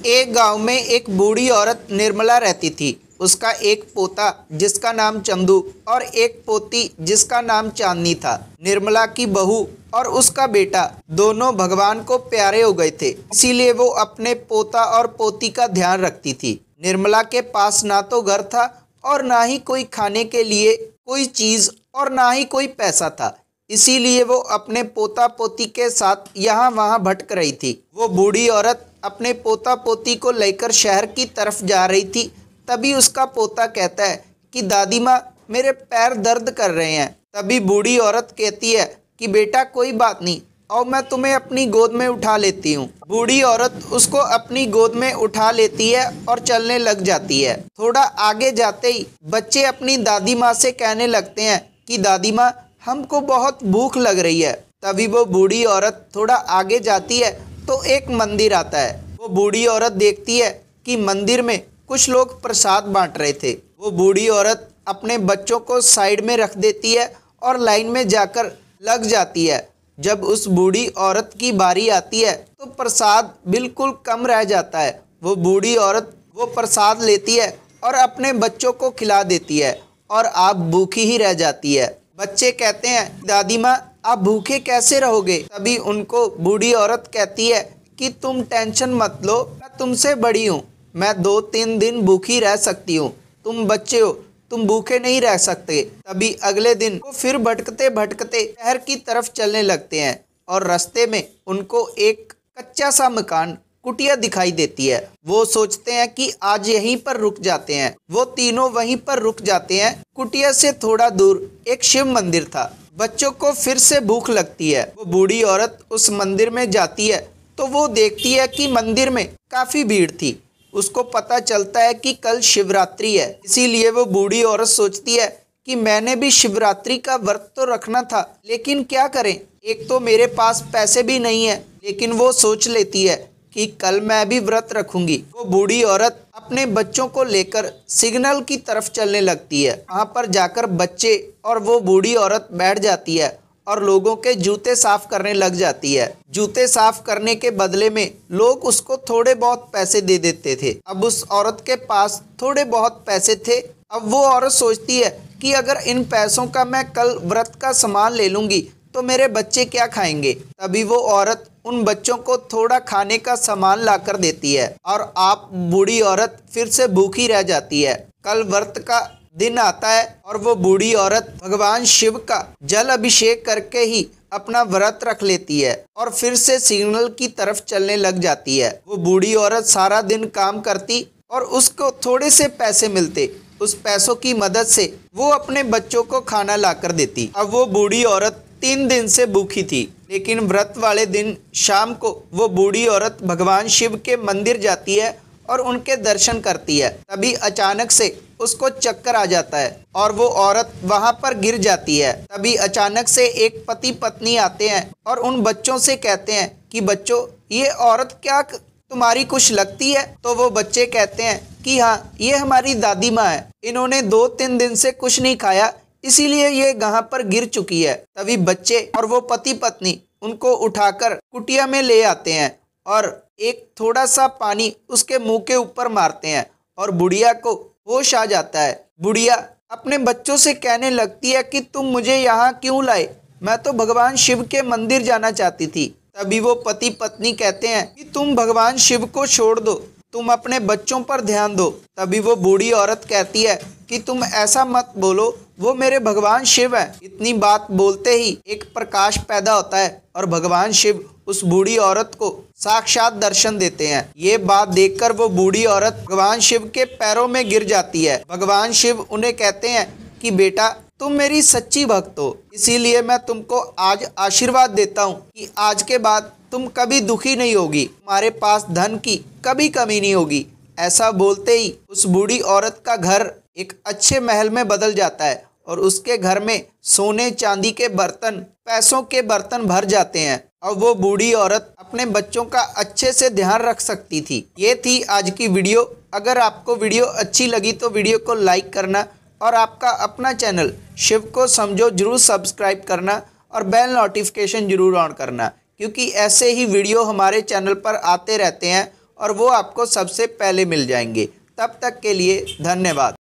एक गांव में एक बूढ़ी औरत निर्मला रहती थी। उसका एक पोता जिसका नाम चंदू और एक पोती जिसका नाम चांदनी था। निर्मला की बहू और उसका बेटा दोनों भगवान को प्यारे हो गए थे, इसीलिए वो अपने पोता और पोती का ध्यान रखती थी। निर्मला के पास ना तो घर था और ना ही कोई खाने के लिए कोई चीज़ और ना ही कोई पैसा था, इसीलिए वो अपने पोता पोती के साथ यहाँ वहाँ भटक रही थी। वो बूढ़ी औरत अपने पोता पोती को लेकर शहर की तरफ जा रही थी। तभी उसका पोता कहता है कि दादी माँ, मेरे पैर दर्द कर रहे हैं। तभी बूढ़ी औरत कहती है कि बेटा कोई बात नहीं, और मैं तुम्हें अपनी गोद में उठा लेती हूँ। बूढ़ी औरत उसको अपनी गोद में उठा लेती है और चलने लग जाती है। थोड़ा आगे जाते ही बच्चे अपनी दादी माँ से कहने लगते हैं कि दादी माँ, हमको बहुत भूख लग रही है। तभी वो बूढ़ी औरत थोड़ा आगे जाती है तो एक मंदिर आता है। वो बूढ़ी औरत देखती है कि मंदिर में कुछ लोग प्रसाद बांट रहे थे। वो बूढ़ी औरत अपने बच्चों को साइड में रख देती है और लाइन में जाकर लग जाती है। जब उस बूढ़ी औरत की बारी आती है तो प्रसाद बिल्कुल कम रह जाता है। वो बूढ़ी औरत वो प्रसाद लेती है और अपने बच्चों को खिला देती है और आप भूखी ही रह जाती है। बच्चे कहते हैं दादी माँ, आप भूखे कैसे रहोगे? तभी उनको बूढ़ी औरत कहती है कि तुम टेंशन मत लो, मैं तुमसे बड़ी हूँ, मैं 2-3 दिन भूखी रह सकती हूँ। तुम बच्चे हो, तुम भूखे नहीं रह सकते। तभी अगले दिन वो फिर भटकते भटकते शहर की तरफ चलने लगते हैं और रास्ते में उनको एक कच्चा सा मकान, कुटिया दिखाई देती है। वो सोचते हैं कि आज यहीं पर रुक जाते हैं। वो तीनों वहीं पर रुक जाते हैं। कुटिया से थोड़ा दूर एक शिव मंदिर था। बच्चों को फिर से भूख लगती है। वो बूढ़ी औरत उस मंदिर में जाती है तो वो देखती है कि मंदिर में काफ़ी भीड़ थी। उसको पता चलता है कि कल शिवरात्रि है, इसीलिए वो बूढ़ी औरत सोचती है कि मैंने भी शिवरात्रि का व्रत तो रखना था, लेकिन क्या करें, एक तो मेरे पास पैसे भी नहीं है। लेकिन वो सोच लेती है कि कल मैं भी व्रत रखूंगी। वो बूढ़ी औरत अपने बच्चों को लेकर सिग्नल की तरफ चलने लगती है। वहाँ पर जाकर बच्चे और वो बूढ़ी औरत बैठ जाती है और लोगों के जूते साफ करने लग जाती है। जूते साफ करने के बदले में लोग उसको थोड़े बहुत पैसे दे देते थे। अब उस औरत के पास थोड़े बहुत पैसे थे। अब वो औरत सोचती है कि अगर इन पैसों का मैं कल व्रत का सामान ले लूँगी तो मेरे बच्चे क्या खाएंगे। तभी वो औरत उन बच्चों को थोड़ा खाने का सामान ला कर देती है और आप बूढ़ी औरत फिर से भूखी रह जाती है। कल व्रत का दिन आता है और वो बूढ़ी औरत भगवान शिव का जल अभिषेक करके ही अपना व्रत रख लेती है और फिर से सिग्नल की तरफ चलने लग जाती है। वो बूढ़ी औरत सारा दिन काम करती और उसको थोड़े से पैसे मिलते। उस पैसों की मदद से वो अपने बच्चों को खाना ला कर देती। अब वो बूढ़ी औरत 3 दिन से भूखी थी, लेकिन व्रत वाले दिन शाम को वो बूढ़ी औरत भगवान शिव के मंदिर जाती है और उनके दर्शन करती है। तभी अचानक से उसको चक्कर आ जाता है और वो औरत वहां पर गिर जाती है। तभी अचानक से एक पति पत्नी आते हैं और उन बच्चों से कहते हैं कि बच्चों, ये औरत क्या तुम्हारी कुछ लगती है? तो वो बच्चे कहते हैं कि हाँ, ये हमारी दादी माँ है, इन्होंने 2-3 दिन से कुछ नहीं खाया, इसीलिए ये यहाँ पर गिर चुकी है। तभी बच्चे और वो पति पत्नी उनको उठाकर कुटिया में ले आते हैं और एक थोड़ा सा पानी उसके मुंह के ऊपर मारते हैं और बुढ़िया को होश आ जाता है। बुढ़िया अपने बच्चों से कहने लगती है कि तुम मुझे यहाँ क्यों लाए, मैं तो भगवान शिव के मंदिर जाना चाहती थी। तभी वो पति पत्नी कहते हैं कि तुम भगवान शिव को छोड़ दो, तुम अपने बच्चों पर ध्यान दो। तभी वो बूढ़ी औरत कहती है कि तुम ऐसा मत बोलो, वो मेरे भगवान शिव हैं। इतनी बात बोलते ही एक प्रकाश पैदा होता है और भगवान शिव उस बूढ़ी औरत को साक्षात दर्शन देते हैं। ये बात देखकर वो बूढ़ी औरत भगवान शिव के पैरों में गिर जाती है। भगवान शिव उन्हें कहते हैं कि बेटा, तुम मेरी सच्ची भक्त हो, इसीलिए मैं तुमको आज आशीर्वाद देता हूँ कि आज के बाद तुम कभी दुखी नहीं होगी, तुम्हारे पास धन की कभी कमी नहीं होगी। ऐसा बोलते ही उस बूढ़ी औरत का घर एक अच्छे महल में बदल जाता है और उसके घर में सोने चांदी के बर्तन, पैसों के बर्तन भर जाते हैं और वो बूढ़ी औरत अपने बच्चों का अच्छे से ध्यान रख सकती थी। ये थी आज की वीडियो। अगर आपको वीडियो अच्छी लगी तो वीडियो को लाइक करना और आपका अपना चैनल शिव को समझो जरूर सब्सक्राइब करना और बेल नोटिफिकेशन जरूर ऑन करना, क्योंकि ऐसे ही वीडियो हमारे चैनल पर आते रहते हैं और वो आपको सबसे पहले मिल जाएंगे। तब तक के लिए धन्यवाद।